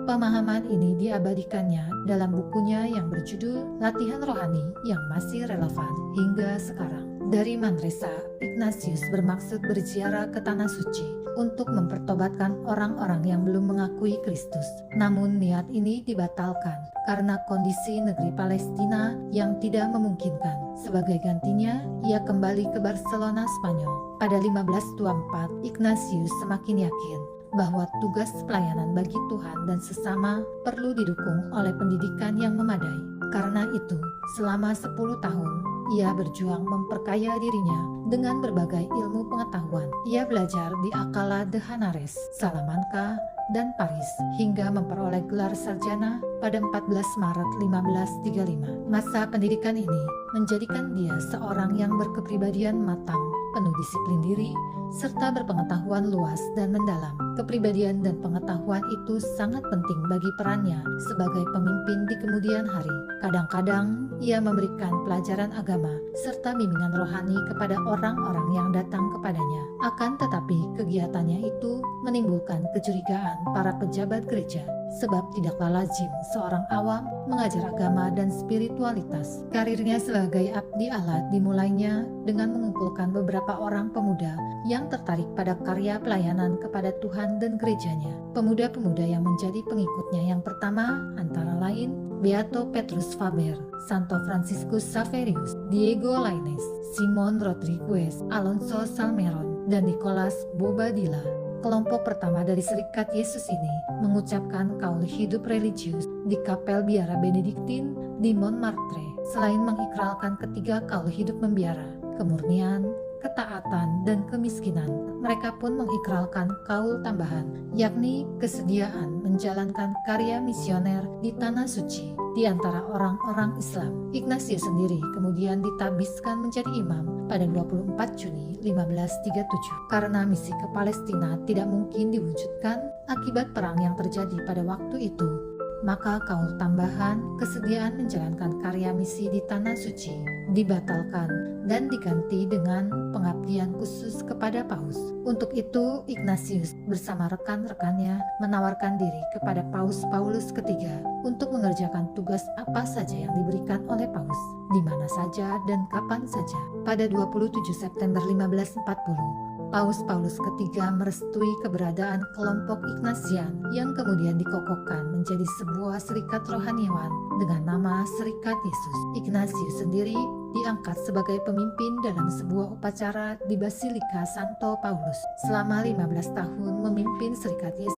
Pemahaman ini diabadikannya dalam bukunya yang berjudul Latihan Rohani yang masih relevan hingga sekarang. Dari Manresa, Ignatius bermaksud berziarah ke Tanah Suci untuk mempertobatkan orang-orang yang belum mengakui Kristus. Namun niat ini dibatalkan karena kondisi negeri Palestina yang tidak memungkinkan. Sebagai gantinya, ia kembali ke Barcelona, Spanyol. Pada 1524, Ignatius semakin yakin bahwa tugas pelayanan bagi Tuhan dan sesama perlu didukung oleh pendidikan yang memadai. Karena itu, selama 10 tahun, ia berjuang memperkaya dirinya dengan berbagai ilmu pengetahuan. Ia belajar di Alcalá de Henares, Salamanca, dan Paris, hingga memperoleh gelar sarjana pada 14 Maret 1535. Masa pendidikan ini menjadikan dia seorang yang berkepribadian matang, penuh disiplin diri, serta berpengetahuan luas dan mendalam. Kepribadian dan pengetahuan itu sangat penting bagi perannya sebagai pemimpin di kemudian hari. Kadang-kadang ia memberikan pelajaran agama serta bimbingan rohani kepada orang-orang yang datang kepadanya. Akan tetapi kegiatannya itu menimbulkan kecurigaan para pejabat gereja, sebab tidaklah lazim seorang awam mengajar agama dan spiritualitas. Karirnya sebagai abdi Allah dimulainya dengan mengumpulkan beberapa orang pemuda yang tertarik pada karya pelayanan kepada Tuhan dan gerejanya. Pemuda-pemuda yang menjadi pengikutnya yang pertama antara lain Beato Petrus Faber, Santo Franciscus Xaverius, Diego Lainez, Simon Rodriguez, Alonso Salmeron, dan Nicolas Bobadilla. Kelompok pertama dari Serikat Yesus ini mengucapkan kaul hidup religius di Kapel Biara Benediktin di Montmartre. Selain mengikralkan ketiga kaul hidup membiara, kemurnian, ketaatan, dan kemiskinan, mereka pun mengikralkan kaul tambahan, yakni kesediaan menjalankan karya misioner di Tanah Suci di antara orang-orang Islam. Ignatius sendiri kemudian ditabiskan menjadi imam pada 24 Juni 1537 karena misi ke Palestina tidak mungkin diwujudkan akibat perang yang terjadi pada waktu itu. Maka kaul tambahan kesediaan menjalankan karya misi di Tanah Suci dibatalkan dan diganti dengan pengabdian khusus kepada Paus. Untuk itu Ignatius bersama rekan-rekannya menawarkan diri kepada Paus Paulus ketiga untuk mengerjakan tugas apa saja yang diberikan oleh Paus, di mana saja dan kapan saja. Pada 27 September 1540, Paus Paulus ketiga merestui keberadaan kelompok Ignatian yang kemudian dikokohkan menjadi sebuah serikat rohaniawan dengan nama Serikat Yesus. Ignatius sendiri diangkat sebagai pemimpin dalam sebuah upacara di Basilika Santo Paulus. Selama 15 tahun memimpin Serikat Yesus,